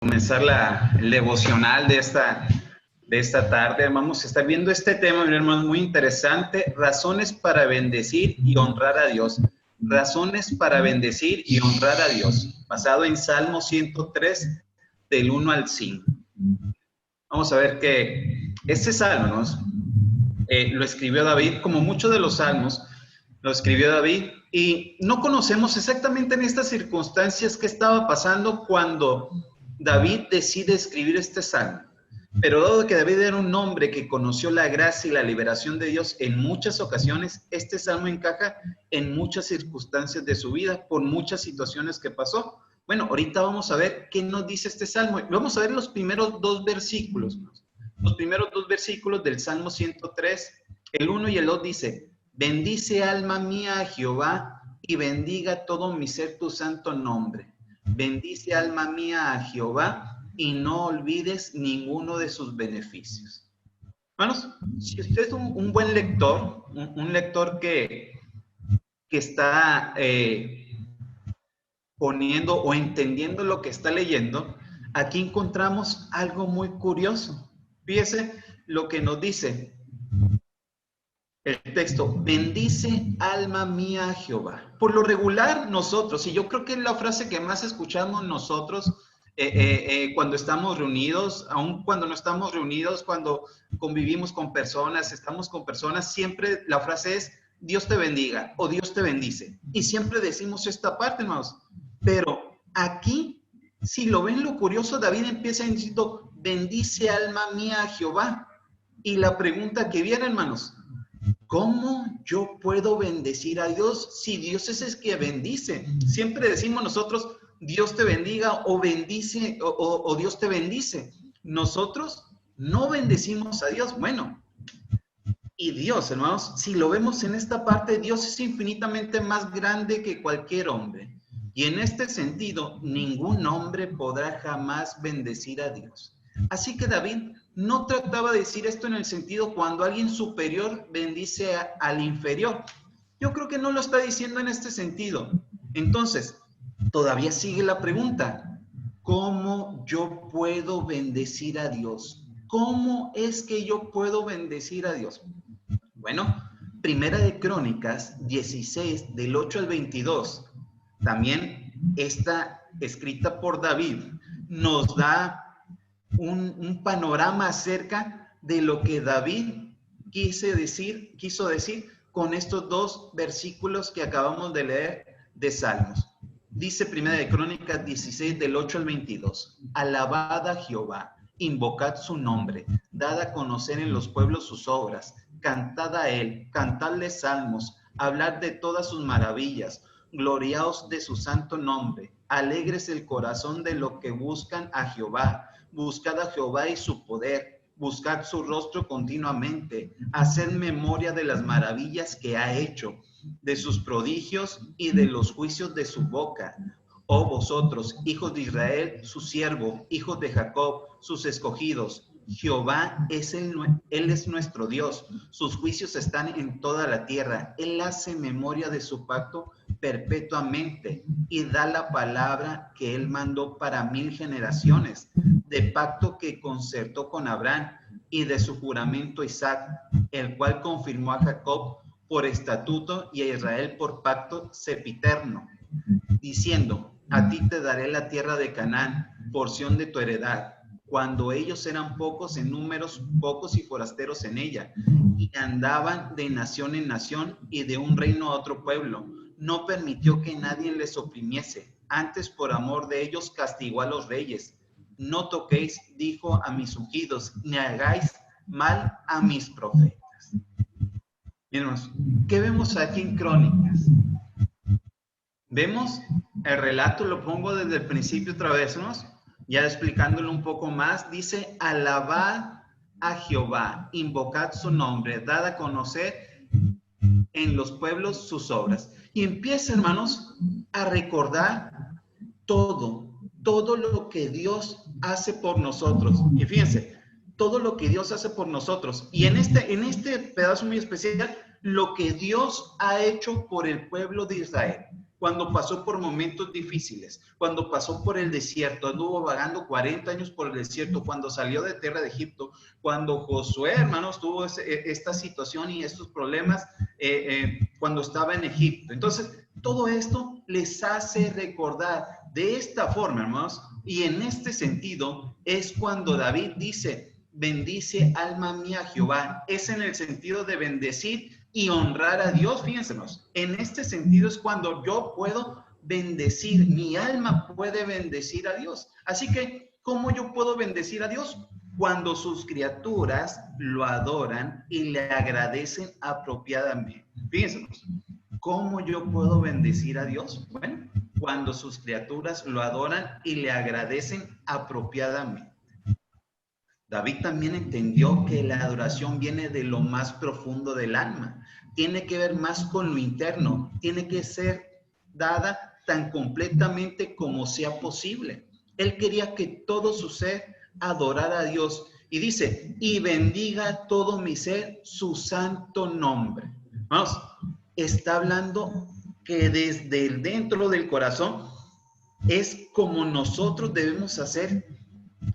Comenzar el devocional de esta tarde. Vamos a estar viendo este tema, mi hermano, muy interesante. Razones para bendecir y honrar a Dios. Razones para bendecir y honrar a Dios. Basado en Salmo 103, del 1 al 5. Vamos a ver que este salmo, ¿no? Lo escribió David, como muchos de los salmos, lo escribió David, y no conocemos exactamente en estas circunstancias qué estaba pasando cuando David decide escribir este salmo. Pero dado que David era un hombre que conoció la gracia y la liberación de Dios en muchas ocasiones, este salmo encaja en muchas circunstancias de su vida, por muchas situaciones que pasó. Bueno, ahorita vamos a ver qué nos dice este salmo. Vamos a ver los primeros dos versículos. Los primeros dos versículos del Salmo 103, el 1 y el 2 dice: bendice alma mía a Jehová y bendiga todo mi ser tu santo nombre. Bendice alma mía a Jehová y no olvides ninguno de sus beneficios. Hermanos, si usted es un buen lector, un lector que está poniendo o entendiendo lo que está leyendo, aquí encontramos algo muy curioso. Fíjese lo que nos dice el texto: bendice alma mía a Jehová. Por lo regular nosotros, y yo creo que es la frase que más escuchamos nosotros cuando estamos reunidos, aun cuando no estamos reunidos, cuando convivimos con personas, estamos con personas, siempre la frase es: Dios te bendiga o Dios te bendice. Y siempre decimos esta parte, hermanos. Pero aquí, si lo ven, lo curioso, David empieza diciendo: bendice alma mía a Jehová. Y la pregunta que viene, hermanos: ¿cómo yo puedo bendecir a Dios si Dios es el que bendice? Siempre decimos nosotros: Dios te bendiga o bendice o Dios te bendice. Nosotros no bendecimos a Dios. Bueno, y Dios, hermanos, si lo vemos en esta parte, Dios es infinitamente más grande que cualquier hombre. Y en este sentido, ningún hombre podrá jamás bendecir a Dios. Así que David no trataba de decir esto en el sentido cuando alguien superior bendice al inferior. Yo creo que no lo está diciendo en este sentido. Entonces, todavía sigue la pregunta: ¿cómo yo puedo bendecir a Dios? ¿Cómo es que yo puedo bendecir a Dios? Bueno, Primera de Crónicas 16, del 8 al 22, también está escrita por David, nos da un panorama acerca de lo que David quiso decir con estos dos versículos que acabamos de leer de Salmos. Dice Primera de Crónicas 16, del 8 al 22: alabad a Jehová, invocad su nombre, dad a conocer en los pueblos sus obras, cantad a él, cantadle salmos, hablad de todas sus maravillas, gloriaos de su santo nombre, alegres el corazón de los que buscan a Jehová. Buscad a Jehová y su poder, buscad su rostro continuamente, haced memoria de las maravillas que ha hecho, de sus prodigios y de los juicios de su boca. Oh vosotros, hijos de Israel, su siervo, hijos de Jacob, sus escogidos. Jehová Él es nuestro Dios, sus juicios están en toda la tierra. Él hace memoria de su pacto perpetuamente y da la palabra que Él mandó para 1000 generaciones, de pacto que concertó con Abraham y de su juramento Isaac, el cual confirmó a Jacob por estatuto y a Israel por pacto sempiterno, diciendo: a ti te daré la tierra de Canaán, porción de tu heredad, cuando ellos eran pocos en números, pocos y forasteros en ella, y andaban de nación en nación y de un reino a otro pueblo. No permitió que nadie les oprimiese, antes por amor de ellos castigó a los reyes. No toquéis, dijo, a mis ungidos, ni hagáis mal a mis profetas. Miremos, ¿qué vemos aquí en Crónicas? Vemos el relato, lo pongo desde el principio otra vez, ¿no? Ya explicándolo un poco más, dice: alabad a Jehová, invocad su nombre, dad a conocer en los pueblos sus obras. Y empieza, hermanos, a recordar todo lo que Dios hace por nosotros. Y fíjense, todo lo que Dios hace por nosotros. Y en este pedazo muy especial, lo que Dios ha hecho por el pueblo de Israel. cuando pasó por momentos difíciles, cuando pasó por el desierto, anduvo vagando 40 años por el desierto, cuando salió de tierra de Egipto, cuando Josué, hermanos, tuvo esta situación y estos problemas cuando estaba en Egipto. Entonces, todo esto les hace recordar de esta forma, hermanos, y en este sentido es cuando David dice, bendice alma mía Jehová. Es en el sentido de bendecir y honrar a Dios. Fíjense, en este sentido es cuando yo puedo bendecir, mi alma puede bendecir a Dios. Así que, ¿cómo yo puedo bendecir a Dios? Cuando sus criaturas lo adoran y le agradecen apropiadamente. Fíjense, ¿cómo yo puedo bendecir a Dios? Bueno, cuando sus criaturas lo adoran y le agradecen apropiadamente. David también entendió que la adoración viene de lo más profundo del alma. Tiene que ver más con lo interno. Tiene que ser dada tan completamente como sea posible. Él quería que todo su ser adorara a Dios. Y dice, y bendiga todo mi ser su santo nombre. Vamos, está hablando que desde el dentro del corazón es como nosotros debemos hacer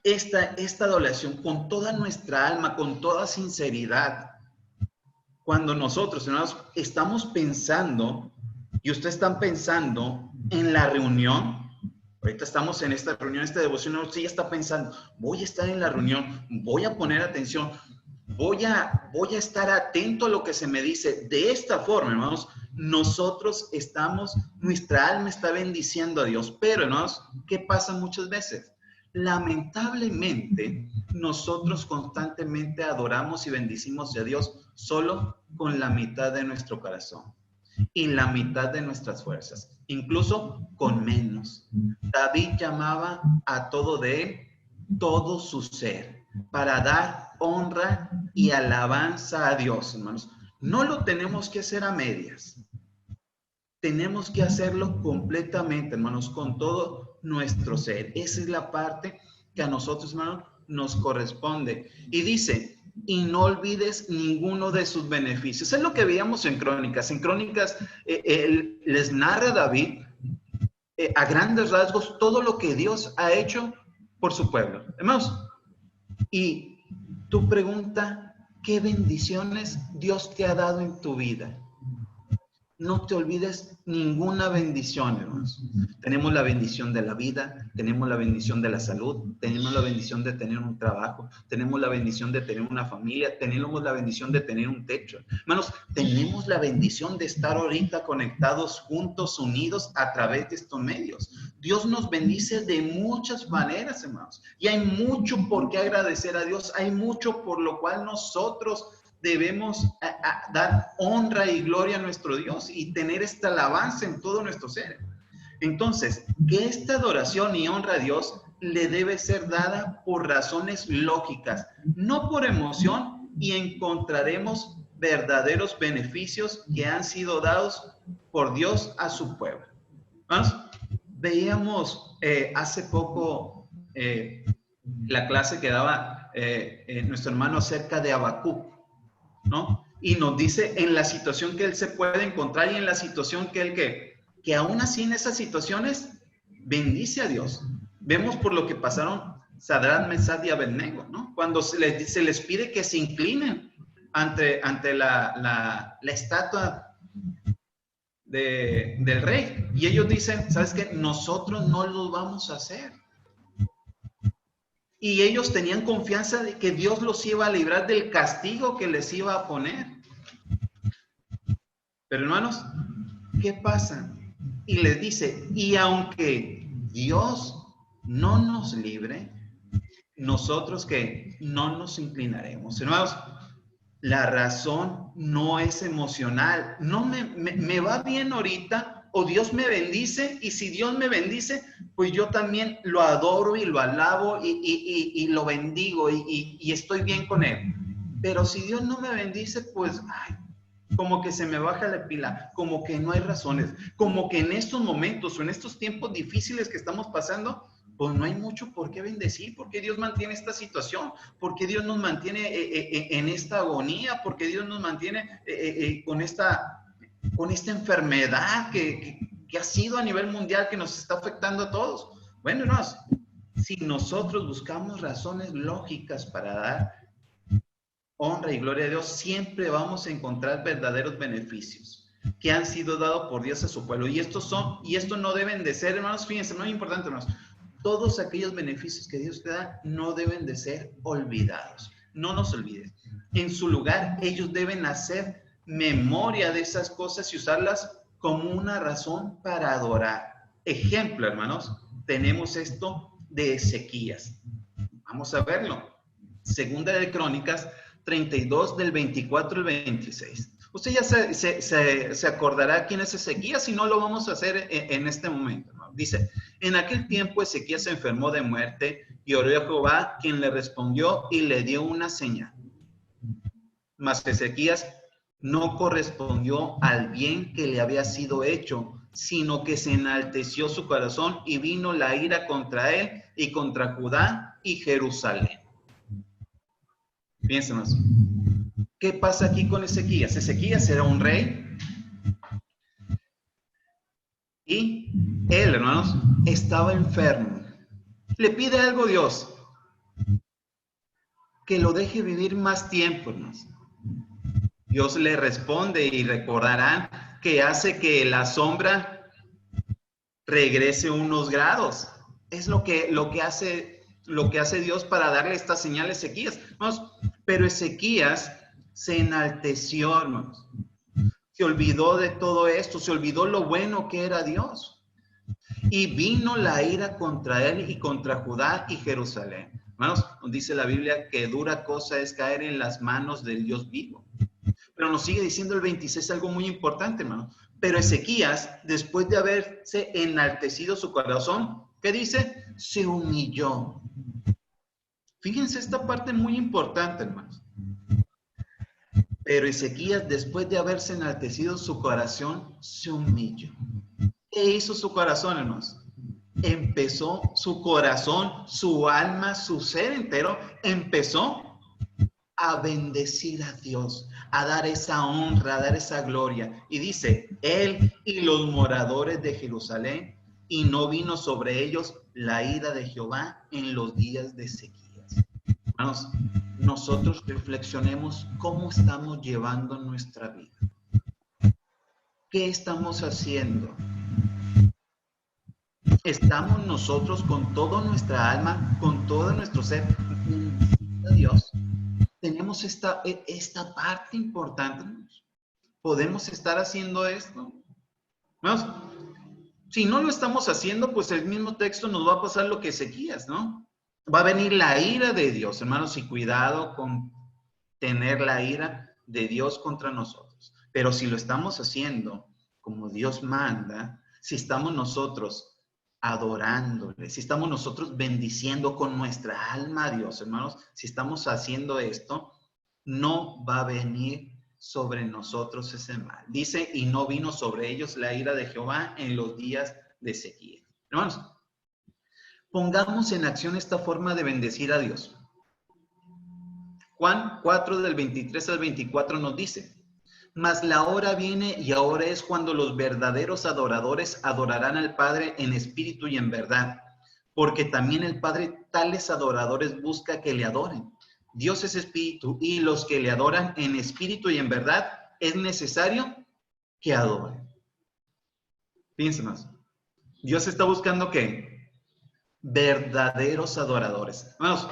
esta adoración con toda nuestra alma, con toda sinceridad. Cuando nosotros, hermanos, estamos pensando, y ustedes están pensando en la reunión, ahorita estamos en esta reunión, esta devoción, usted ya está pensando, voy a estar en la reunión, voy a poner atención, voy a estar atento a lo que se me dice. De esta forma, hermanos, nosotros nuestra alma está bendiciendo a Dios. Pero, hermanos, ¿qué pasa muchas veces? Lamentablemente, nosotros constantemente adoramos y bendicimos a Dios solo con la mitad de nuestro corazón y la mitad de nuestras fuerzas, incluso con menos. David llamaba a todo de él, todo su ser, para dar honra y alabanza a Dios, hermanos. No lo tenemos que hacer a medias. Tenemos que hacerlo completamente, hermanos, con todo nuestro ser. Esa es la parte que a nosotros, hermanos, nos corresponde. Y dice, y no olvides ninguno de sus beneficios. Es lo que veíamos en Crónicas. En Crónicas les narra David a grandes rasgos todo lo que Dios ha hecho por su pueblo. Hermanos, y tu pregunta, ¿qué bendiciones Dios te ha dado en tu vida? No te olvides ninguna bendición, hermanos. Tenemos la bendición de la vida, tenemos la bendición de la salud, tenemos la bendición de tener un trabajo, tenemos la bendición de tener una familia, tenemos la bendición de tener un techo. Hermanos, tenemos la bendición de estar ahorita conectados, juntos, unidos a través de estos medios. Dios nos bendice de muchas maneras, hermanos. Y hay mucho por qué agradecer a Dios, hay mucho por lo cual nosotros debemos dar honra y gloria a nuestro Dios y tener esta alabanza en todo nuestro ser. Entonces, que esta adoración y honra a Dios le debe ser dada por razones lógicas, no por emoción, y encontraremos verdaderos beneficios que han sido dados por Dios a su pueblo. ¿Vamos? Veíamos hace poco la clase que daba nuestro hermano acerca de Habacuc, ¿no? Y nos dice en la situación que él se puede encontrar y en la situación que él que aún así en esas situaciones bendice a Dios. Vemos por lo que pasaron Sadrach, Mesach y Abednego, ¿no? Cuando se les pide que se inclinen ante la estatua del rey. Y ellos dicen, ¿sabes qué? Nosotros no lo vamos a hacer. Y ellos tenían confianza de que Dios los iba a librar del castigo que les iba a poner. Pero hermanos, ¿qué pasa? Y les dice, y aunque Dios no nos libre, nosotros que no nos inclinaremos. Hermanos, la razón no es emocional. No me va bien ahorita, o Dios me bendice, y si Dios me bendice, pues yo también lo adoro y lo alabo y lo bendigo y estoy bien con él. Pero si Dios no me bendice, pues como que se me baja la pila, como que no hay razones, como que en estos momentos o en estos tiempos difíciles que estamos pasando, pues no hay mucho por qué bendecir, porque Dios mantiene esta situación, porque Dios nos mantiene en esta agonía, porque Dios nos mantiene con esta enfermedad que ¿Qué ha sido a nivel mundial que nos está afectando a todos? Bueno, hermanos, si nosotros buscamos razones lógicas para dar honra y gloria a Dios, siempre vamos a encontrar verdaderos beneficios que han sido dados por Dios a su pueblo. Y esto no deben de ser, hermanos, fíjense, muy importante, hermanos, todos aquellos beneficios que Dios te da no deben de ser olvidados. No nos olvides. En su lugar, ellos deben hacer memoria de esas cosas y usarlas como una razón para adorar. Ejemplo, hermanos, tenemos esto de Ezequías. Vamos a verlo. Segunda de Crónicas 32 del 24 al 26. Usted ya se acordará quién es Ezequías, si no lo vamos a hacer en este momento, ¿no? Dice, en aquel tiempo Ezequías se enfermó de muerte y oró a Jehová, quien le respondió y le dio una señal. Mas Ezequías no correspondió al bien que le había sido hecho, sino que se enalteció su corazón y vino la ira contra él y contra Judá y Jerusalén. Piensen más. ¿Qué pasa aquí con Ezequías? Ezequías era un rey y él, hermanos, estaba enfermo. Le pide algo a Dios, que lo deje vivir más tiempo, hermanos. Dios le responde y recordarán que hace que la sombra regrese unos grados. Es lo que hace Dios para darle esta señal a Ezequías. Hermanos, pero Ezequías se enalteció, hermanos. Se olvidó de todo esto, se olvidó lo bueno que era Dios. Y vino la ira contra él y contra Judá y Jerusalén. Hermanos, dice la Biblia que dura cosa es caer en las manos del Dios vivo. Pero nos sigue diciendo el 26 algo muy importante, hermano. Pero Ezequías, después de haberse enaltecido su corazón, ¿qué dice? Se humilló. Fíjense esta parte muy importante, hermanos. Pero Ezequías, después de haberse enaltecido su corazón, se humilló. ¿Qué hizo su corazón, hermanos? Empezó su corazón, su alma, su ser entero, empezó a bendecir a Dios, a dar esa honra, a dar esa gloria. Y dice, él y los moradores de Jerusalén, y no vino sobre ellos la ira de Jehová en los días de Ezequías. Hermanos, nosotros reflexionemos cómo estamos llevando nuestra vida. ¿Qué estamos haciendo? ¿Estamos nosotros con toda nuestra alma, con todo nuestro ser, bendiciendo a Dios? Tenemos esta parte importante. ¿Podemos estar haciendo esto? ¿Vamos? Si no lo estamos haciendo, pues el mismo texto nos va a pasar lo que Ezequías, ¿no? Va a venir la ira de Dios, hermanos, y cuidado con tener la ira de Dios contra nosotros. Pero si lo estamos haciendo como Dios manda, si estamos nosotros adorándole, si estamos nosotros bendiciendo con nuestra alma a Dios, hermanos, si estamos haciendo esto, no va a venir sobre nosotros ese mal. Dice, y no vino sobre ellos la ira de Jehová en los días de Ezequías. Hermanos, pongamos en acción esta forma de bendecir a Dios. Juan 4 del 23 al 24 nos dice, mas la hora viene y ahora es cuando los verdaderos adoradores adorarán al Padre en espíritu y en verdad, porque también el Padre tales adoradores busca que le adoren. Dios es espíritu y los que le adoran en espíritu y en verdad es necesario que adoren. Piensen más. Dios está buscando ¿qué? Verdaderos adoradores. Vamos.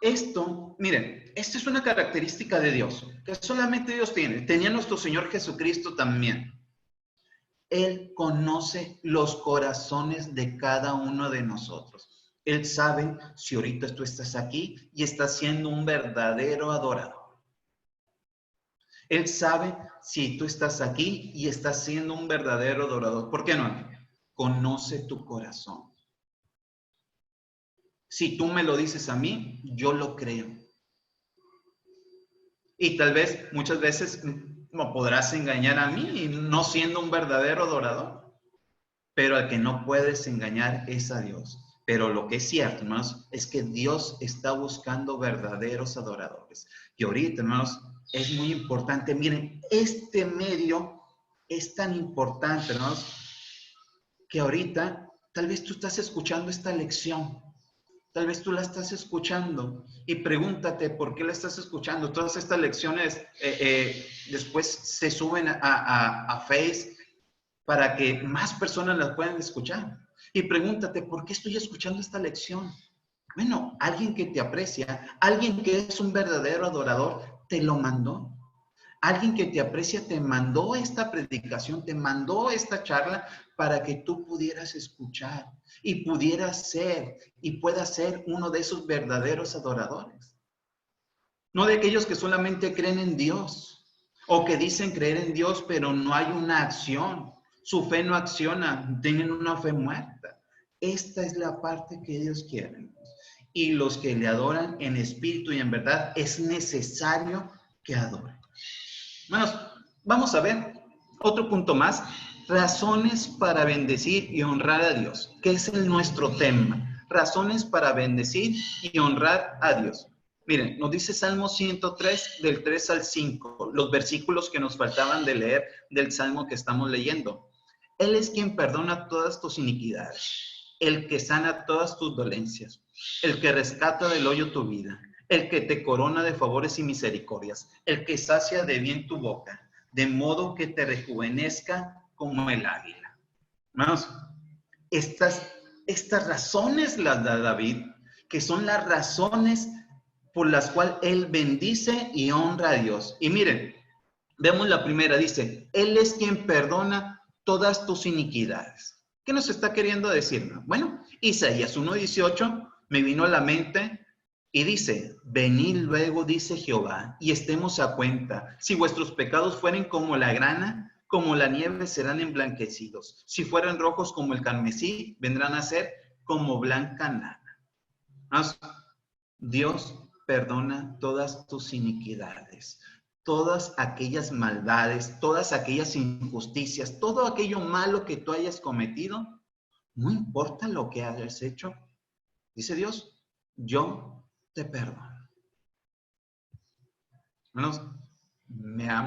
Esto, miren, esta es una característica de Dios, que solamente Dios tiene. Tenía nuestro Señor Jesucristo también. Él conoce los corazones de cada uno de nosotros. Él sabe si ahorita tú estás aquí y estás siendo un verdadero adorador. Él sabe si tú estás aquí y estás siendo un verdadero adorador. ¿Por qué no? Conoce tu corazón. Si tú me lo dices a mí, yo lo creo. Y tal vez, muchas veces, me podrás engañar a mí no siendo un verdadero adorador. Pero al que no puedes engañar es a Dios. Pero lo que es cierto, hermanos, es que Dios está buscando verdaderos adoradores. Y ahorita, hermanos, es muy importante. Miren, este medio es tan importante, hermanos, que ahorita tal vez tú estás escuchando esta lección. Tal vez tú la estás escuchando y pregúntate por qué la estás escuchando. Todas estas lecciones después se suben a Face para que más personas las puedan escuchar. Y pregúntate, ¿por qué estoy escuchando esta lección? Bueno, alguien que te aprecia, alguien que es un verdadero adorador, te lo mandó. Alguien que te aprecia te mandó esta predicación, te mandó esta charla para que tú pudieras escuchar y pudieras ser y puedas ser uno de esos verdaderos adoradores. No de aquellos que solamente creen en Dios o que dicen creer en Dios, pero no hay una acción. Su fe no acciona, tienen una fe muerta. Esta es la parte que Dios quiere. Y los que le adoran en espíritu y en verdad, es necesario que adoren. Hermanos, vamos a ver otro punto más. Razones para bendecir y honrar a Dios, que es nuestro tema. Razones para bendecir y honrar a Dios. Miren, nos dice Salmo 103, del 3 al 5, los versículos que nos faltaban de leer del Salmo que estamos leyendo. Él es quien perdona todas tus iniquidades, el que sana todas tus dolencias, el que rescata del hoyo tu vida, el que te corona de favores y misericordias, el que sacia de bien tu boca, de modo que te rejuvenezca como el águila. Hermanos, estas razones las da David, que son las razones por las cuales él bendice y honra a Dios. Y miren, vemos la primera, dice, Él es quien perdona todas tus iniquidades. ¿Qué nos está queriendo decir? Bueno, Isaías 1:18 me vino a la mente y dice, venid luego, dice Jehová, y estemos a cuenta. Si vuestros pecados fueren como la grana, como la nieve serán emblanquecidos. Si fueran rojos como el carmesí, vendrán a ser como blanca lana. Dios perdona todas tus iniquidades, todas aquellas maldades, todas aquellas injusticias, todo aquello malo que tú hayas cometido, no importa lo que hayas hecho, dice Dios, yo te perdono.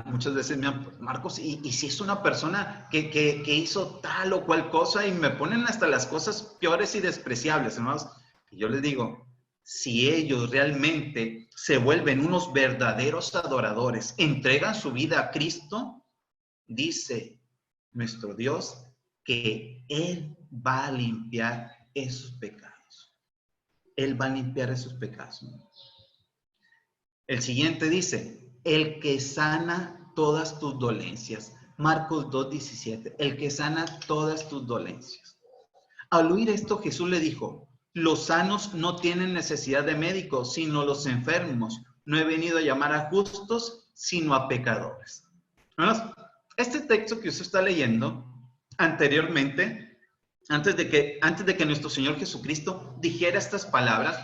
Muchas veces me han, Marcos, y si es una persona que hizo tal o cual cosa y me ponen hasta las cosas peores y despreciables, hermanos, y yo les digo, si ellos realmente se vuelven unos verdaderos adoradores, entregan su vida a Cristo, dice nuestro Dios que Él va a limpiar esos pecados. Él va a limpiar esos pecados. El siguiente dice, el que sana todas tus dolencias. Marcos 2:17, el que sana todas tus dolencias. Al oír esto, Jesús le dijo, los sanos no tienen necesidad de médicos, sino los enfermos. No he venido a llamar a justos, sino a pecadores. ¿Verdad? Este texto que usted está leyendo anteriormente, antes de que nuestro Señor Jesucristo dijera estas palabras,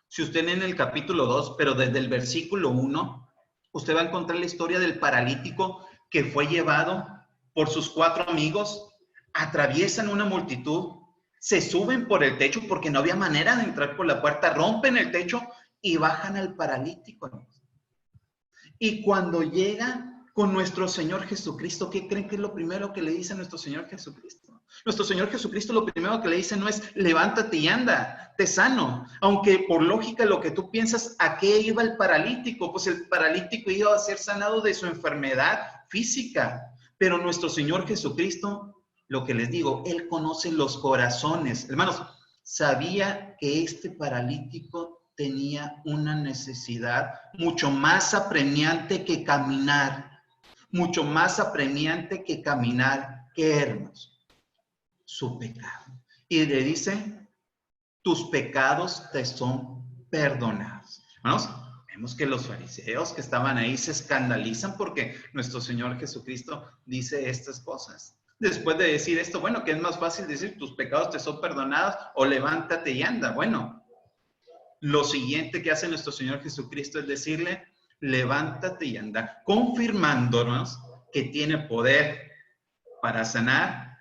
si usted lee en el capítulo 2, pero desde el versículo 1, usted va a encontrar la historia del paralítico que fue llevado por sus 4 amigos, atraviesan una multitud, se suben por el techo porque no había manera de entrar por la puerta, rompen el techo y bajan al paralítico. Y cuando llegan con nuestro Señor Jesucristo, ¿qué creen que es lo primero que le dice a nuestro Señor Jesucristo? Nuestro Señor Jesucristo lo primero que le dice no es levántate y anda, te sano. Aunque por lógica lo que tú piensas, ¿a qué iba el paralítico? Pues el paralítico iba a ser sanado de su enfermedad física. Pero nuestro Señor Jesucristo, lo que les digo, Él conoce los corazones. Hermanos, sabía que este paralítico tenía una necesidad mucho más apremiante que caminar, mucho más apremiante que caminar, que hermanos, su pecado. Y le dice, tus pecados te son perdonados. Hermanos, vemos que los fariseos que estaban ahí se escandalizan porque nuestro Señor Jesucristo dice estas cosas. Después de decir esto, bueno, que es más fácil decir tus pecados te son perdonados o levántate y anda. Bueno, lo siguiente que hace nuestro Señor Jesucristo es decirle, levántate y anda, confirmándonos que tiene poder para sanar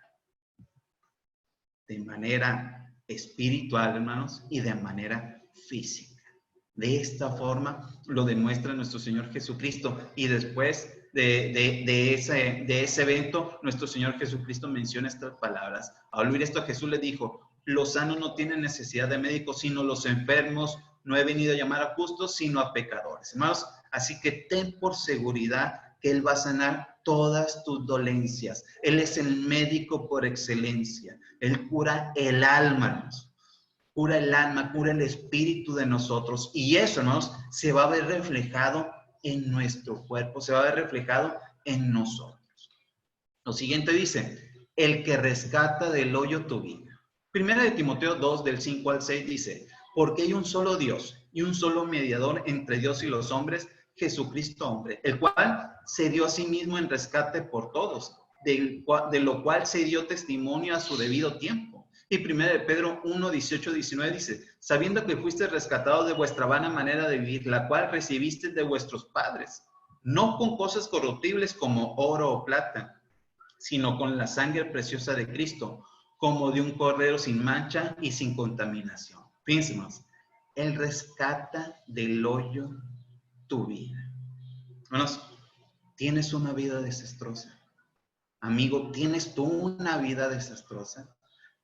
de manera espiritual, hermanos, y de manera física. De esta forma lo demuestra nuestro Señor Jesucristo. Y después de ese evento, nuestro Señor Jesucristo menciona estas palabras. Al oír esto, Jesús le dijo: los sanos no tienen necesidad de médicos, sino los enfermos. No he venido a llamar a justos, sino a pecadores. Hermanos, así que ten por seguridad que Él va a sanar todas tus dolencias. Él es el médico por excelencia. Él cura el alma, hermanos. Cura el alma, cura el espíritu de nosotros. Y eso, hermanos, se va a ver reflejado en nuestro cuerpo, se va a ver reflejado en nosotros. Lo siguiente dice: el que rescata del hoyo tu vida. Primera de Timoteo 2, del 5 al 6 dice: porque hay un solo Dios y un solo mediador entre Dios y los hombres, Jesucristo hombre, el cual se dio a sí mismo en rescate por todos, de lo cual se dio testimonio a su debido tiempo. Y 1 de Pedro 1, 18, 19 dice: sabiendo que fuiste rescatados de vuestra vana manera de vivir, la cual recibiste de vuestros padres, no con cosas corruptibles como oro o plata, sino con la sangre preciosa de Cristo, como de un cordero sin mancha y sin contaminación. Fíjense más, Él rescata del hoyo tu vida. Hermanos, tienes una vida desastrosa. Amigo, ¿tienes tú una vida desastrosa?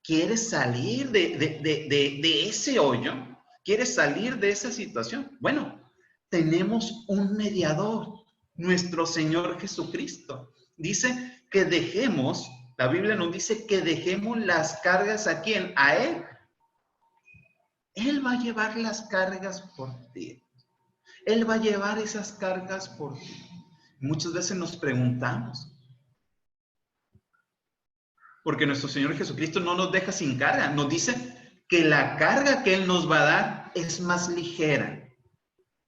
¿Quieres salir de ese hoyo? ¿Quieres salir de esa situación? Bueno, tenemos un mediador, nuestro Señor Jesucristo. Dice que dejemos, la Biblia nos dice que dejemos las cargas a ¿quién? A Él. Él va a llevar las cargas por ti. Él va a llevar esas cargas por ti. Muchas veces nos preguntamos, porque nuestro Señor Jesucristo no nos deja sin carga. Nos dice que la carga que Él nos va a dar es más ligera.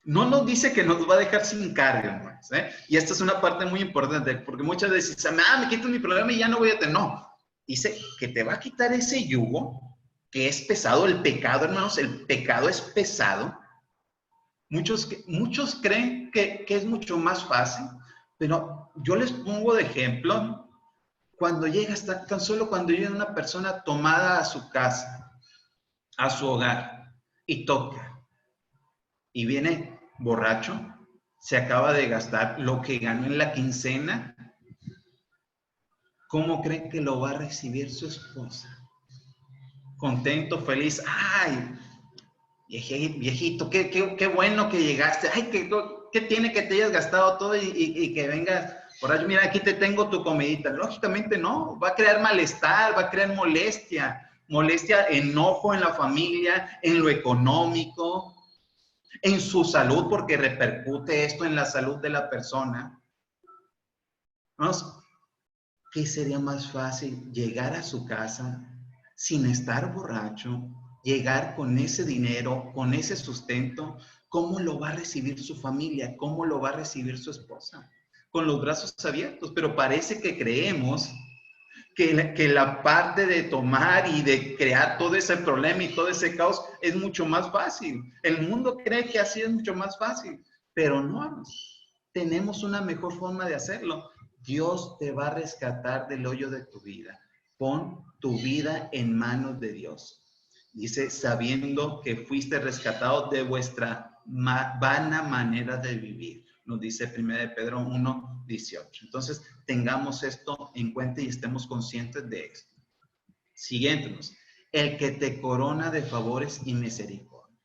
No nos dice que nos va a dejar sin carga, hermanos, ¿eh? Y esta es una parte muy importante, porque muchas veces dicen: me quito mi problema y ya no voy a tener. No, dice que te va a quitar ese yugo que es pesado. El pecado, hermanos, el pecado es pesado. Muchos creen que es mucho más fácil, pero yo les pongo de ejemplo cuando llega, tan solo cuando llega una persona tomada a su casa, a su hogar, y toca, y viene borracho, se acaba de gastar lo que ganó en la quincena. ¿Cómo creen que lo va a recibir su esposa? Contento, feliz. ¡Ay, viejito, qué bueno que llegaste! ¡Ay, qué tiene que te hayas gastado todo y que vengas por ahí! Mira, aquí te tengo tu comidita. Lógicamente no, va a crear malestar, va a crear molestia, enojo en la familia, en lo económico, en su salud, porque repercute esto en la salud de la persona. Vamos, ¿qué sería más fácil? Llegar a su casa sin estar borracho, llegar con ese dinero, con ese sustento. ¿Cómo lo va a recibir su familia? ¿Cómo lo va a recibir su esposa? Con los brazos abiertos. Pero parece que creemos que la parte de tomar y de crear todo ese problema y todo ese caos es mucho más fácil. El mundo cree que así es mucho más fácil, pero no. Tenemos una mejor forma de hacerlo. Dios te va a rescatar del hoyo de tu vida. Pon tu vida en manos de Dios. Dice: sabiendo que fuiste rescatado de vuestra vana manera de vivir. Nos dice 1 de Pedro 1, 18. Entonces, tengamos esto en cuenta y estemos conscientes de esto. Siguiente, el que te corona de favores y misericordia.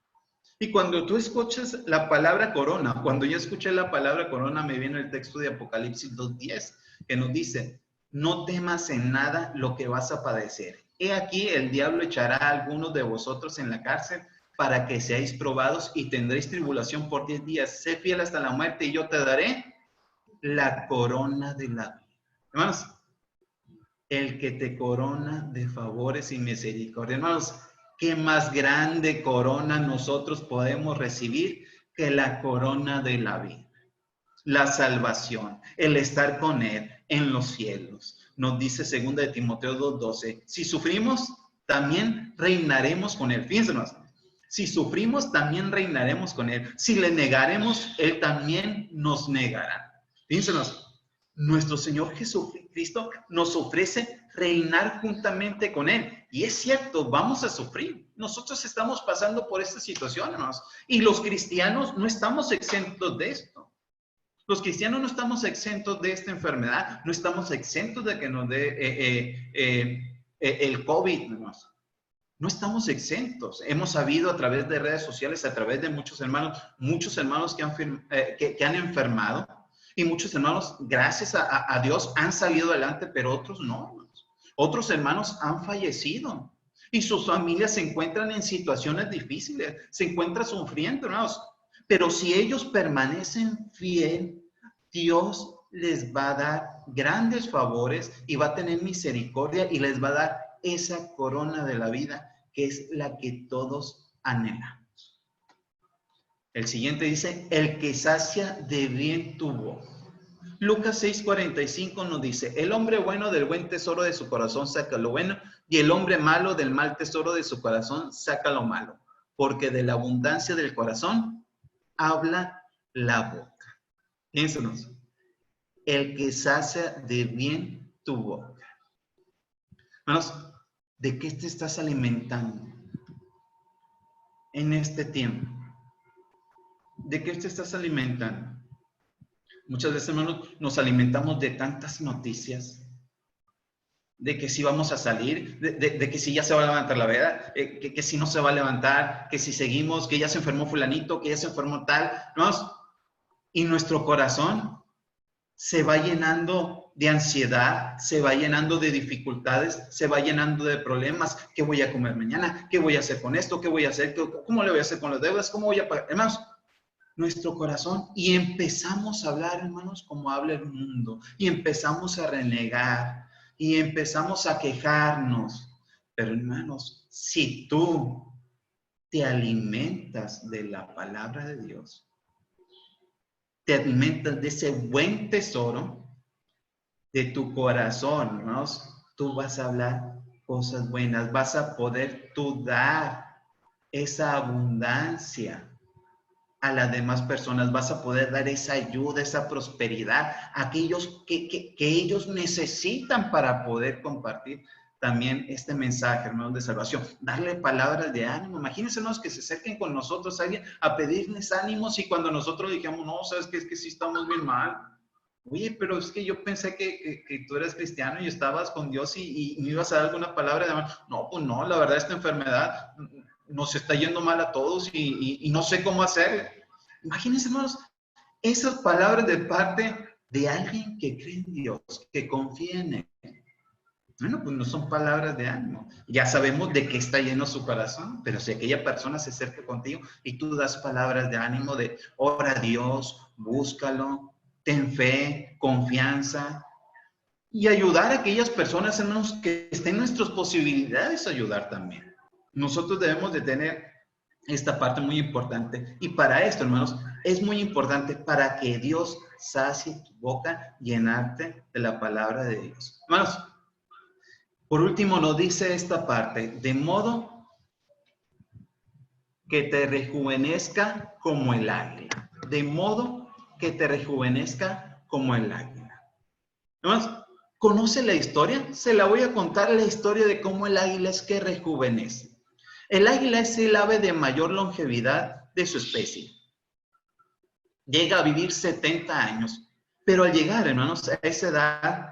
Y cuando tú escuchas la palabra corona, cuando yo escuché la palabra corona, me viene el texto de Apocalipsis 2:10, que nos dice: no temas en nada lo que vas a padecer. He aquí, el diablo echará a algunos de vosotros en la cárcel para que seáis probados y tendréis tribulación por 10 días. Sé fiel hasta la muerte y yo te daré la corona de la vida. Hermanos, el que te corona de favores y misericordia. Hermanos, ¿qué más grande corona nosotros podemos recibir que la corona de la vida? La salvación, el estar con Él en los cielos. Nos dice 2 de Timoteo 2:12, si sufrimos, también reinaremos con Él. Fíjense más, si sufrimos, también reinaremos con Él. Si le negaremos, Él también nos negará. Fíjense más, nuestro Señor Jesucristo nos ofrece reinar juntamente con Él. Y es cierto, vamos a sufrir. Nosotros estamos pasando por esta situación, hermanos. Y los cristianos no estamos exentos de esto. Los cristianos no estamos exentos de esta enfermedad, no estamos exentos de que nos dé el COVID, hermanos. No estamos exentos. Hemos sabido a través de redes sociales, a través de muchos hermanos que han enfermado, y muchos hermanos, gracias a Dios, han salido adelante, pero otros no. Otros hermanos han fallecido y sus familias se encuentran en situaciones difíciles, se encuentran sufriendo, hermanos. Pero si ellos permanecen fiel, Dios les va a dar grandes favores y va a tener misericordia y les va a dar esa corona de la vida que es la que todos anhelamos. El siguiente dice, el que sacia de bien tu boca. Lucas 6:45 nos dice, el hombre bueno del buen tesoro de su corazón saca lo bueno, y el hombre malo del mal tesoro de su corazón saca lo malo, porque de la abundancia del corazón habla la boca. Piénsenos, el que sacia de bien tu boca. Hermanos, ¿de qué te estás alimentando en este tiempo? ¿De qué te estás alimentando? Muchas veces, hermanos, nos alimentamos de tantas noticias, de que si vamos a salir, de que si ya se va a levantar la veda, que si no se va a levantar, que si seguimos, que ya se enfermó fulanito, que ya se enfermó tal, ¿no? Y nuestro corazón se va llenando de ansiedad, se va llenando de dificultades, se va llenando de problemas. ¿Qué voy a comer mañana? ¿Qué voy a hacer con esto? ¿Qué voy a hacer? ¿Cómo le voy a hacer con las deudas? ¿Cómo voy a pagar? Hermanos, nuestro corazón, y empezamos a hablar, hermanos, como habla el mundo, y empezamos a renegar, y empezamos a quejarnos. Pero, hermanos, si tú te alimentas de la palabra de Dios, te alimentas de ese buen tesoro de tu corazón, hermanos, tú vas a hablar cosas buenas, vas a poder tú dar esa abundancia a las demás personas, vas a poder dar esa ayuda, esa prosperidad a aquellos que ellos necesitan para poder compartir también este mensaje, hermanos, de salvación. Darle palabras de ánimo. Imagínense, hermanos, que se acerquen con nosotros alguien a pedirles ánimos y cuando nosotros digamos, no, sabes que es que sí estamos bien mal. Oye, pero es que yo pensé que tú eres cristiano y estabas con Dios y me ibas a dar alguna palabra de amor. No, pues no, la verdad esta enfermedad nos está yendo mal a todos y no sé cómo hacer. Imagínense, hermanos, esas palabras de parte de alguien que cree en Dios, que confía en Él. Bueno, pues no son palabras de ánimo. Ya sabemos de qué está lleno su corazón, pero si aquella persona se acerca contigo y tú das palabras de ánimo de ora a Dios, búscalo, ten fe, confianza y ayudar a aquellas personas, hermanos, que estén en nuestras posibilidades ayudar también. Nosotros debemos de tener esta parte muy importante y para esto, hermanos, es muy importante para que Dios sacie tu boca, llenarte de la palabra de Dios. Hermanos, por último nos dice esta parte, de modo que te rejuvenezca como el águila. De modo que te rejuvenezca como el águila. Hermanos, ¿conoce la historia? Se la voy a contar la historia de cómo el águila es que rejuvenece. El águila es el ave de mayor longevidad de su especie. Llega a vivir 70 años, pero al llegar, hermanos, a esa edad,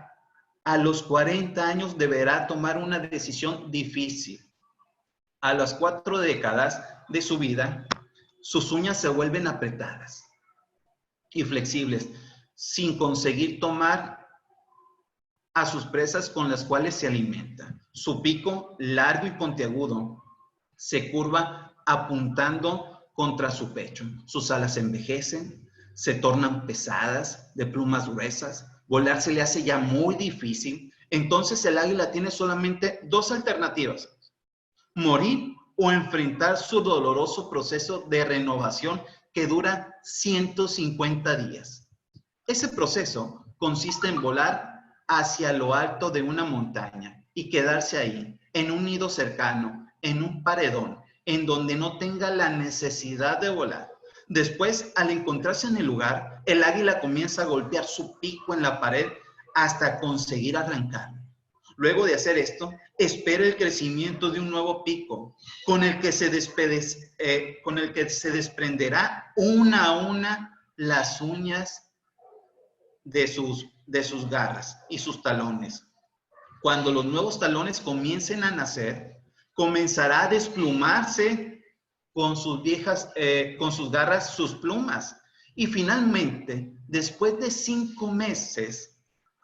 a los 40 años deberá tomar una decisión difícil. A las 4 décadas de su vida, sus uñas se vuelven apretadas y flexibles, sin conseguir tomar a sus presas con las cuales se alimenta. Su pico, largo y puntiagudo, se curva apuntando contra su pecho. Sus alas envejecen, se tornan pesadas, de plumas gruesas. Volar se le hace ya muy difícil. Entonces el águila tiene solamente dos alternativas: morir o enfrentar su doloroso proceso de renovación que dura 150 días. Ese proceso consiste en volar hacia lo alto de una montaña y quedarse ahí, en un nido cercano, en un paredón, en donde no tenga la necesidad de volar. Después, al encontrarse en el lugar, el águila comienza a golpear su pico en la pared hasta conseguir arrancarlo. Luego de hacer esto, espera el crecimiento de un nuevo pico con el que se desprenderá una a una las uñas de sus garras y sus talones. Cuando los nuevos talones comiencen a nacer, comenzará a desplumarse con sus garras, sus plumas. Y finalmente, después de 5 meses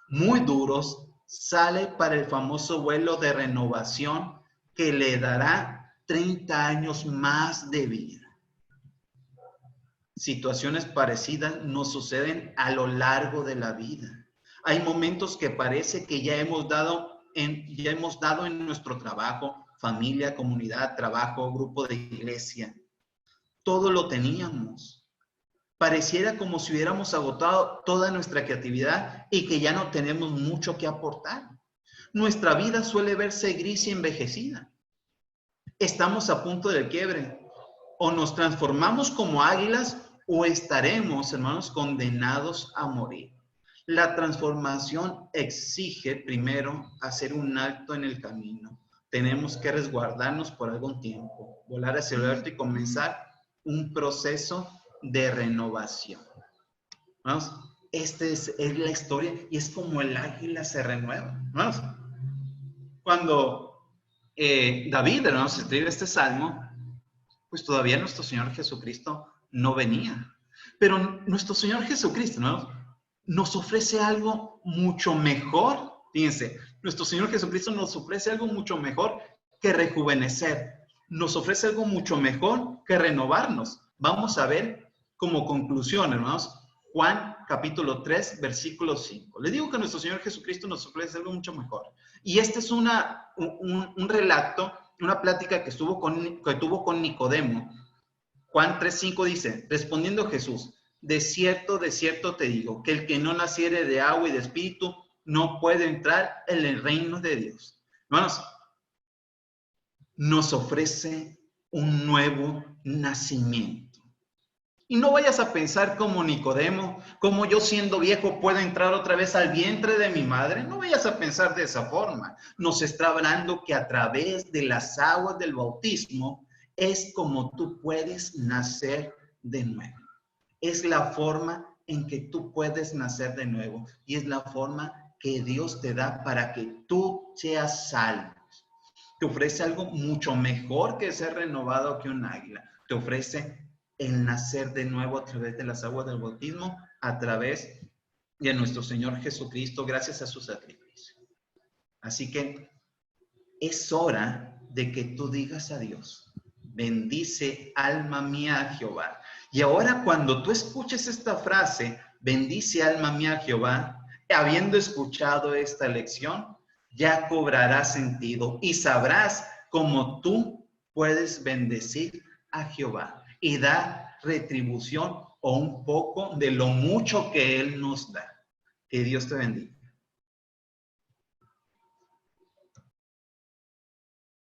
muy duros, sale para el famoso vuelo de renovación que le dará 30 años más de vida. Situaciones parecidas nos suceden a lo largo de la vida. Hay momentos que parece que ya hemos dado en nuestro trabajo, familia, comunidad, trabajo, grupo de iglesia. Todo lo teníamos. Pareciera como si hubiéramos agotado toda nuestra creatividad y que ya no tenemos mucho que aportar. Nuestra vida suele verse gris y envejecida. Estamos a punto del quiebre. O nos transformamos como águilas o estaremos, hermanos, condenados a morir. La transformación exige primero hacer un alto en el camino. Tenemos que resguardarnos por algún tiempo, volar hacia el alto y comenzar un proceso de renovación. ¿Vamos? Esta es la historia y es como el águila se renueva. ¿Vamos? Cuando David, hermanos, escribe este salmo, pues todavía nuestro Señor Jesucristo no venía. Pero nuestro Señor Jesucristo, ¿no?, nos ofrece algo mucho mejor. Fíjense, nuestro Señor Jesucristo nos ofrece algo mucho mejor que rejuvenecer. Nos ofrece algo mucho mejor que renovarnos. Vamos a ver como conclusión, hermanos, Juan capítulo 3, versículo 5. Les digo que nuestro Señor Jesucristo nos ofrece algo mucho mejor. Y este es un relato, una plática que tuvo con Nicodemo. Juan 3:5 dice, respondiendo Jesús, de cierto te digo, que el que no naciere de agua y de espíritu no puede entrar en el reino de Dios. Hermanos, nos ofrece un nuevo nacimiento. Y no vayas a pensar como Nicodemo, como yo siendo viejo puedo entrar otra vez al vientre de mi madre. No vayas a pensar de esa forma. Nos está hablando que a través de las aguas del bautismo es como tú puedes nacer de nuevo. Es la forma en que tú puedes nacer de nuevo y es la forma que Dios te da para que tú seas salvo. Te ofrece algo mucho mejor que ser renovado que un águila. Te ofrece el nacer de nuevo a través de las aguas del bautismo, a través de nuestro Señor Jesucristo, gracias a su sacrificio. Así que es hora de que tú digas a Dios, bendice alma mía a Jehová. Y ahora cuando tú escuches esta frase, bendice alma mía a Jehová, habiendo escuchado esta lección, ya cobrará sentido y sabrás cómo tú puedes bendecir a Jehová y dar retribución o un poco de lo mucho que Él nos da. Que Dios te bendiga.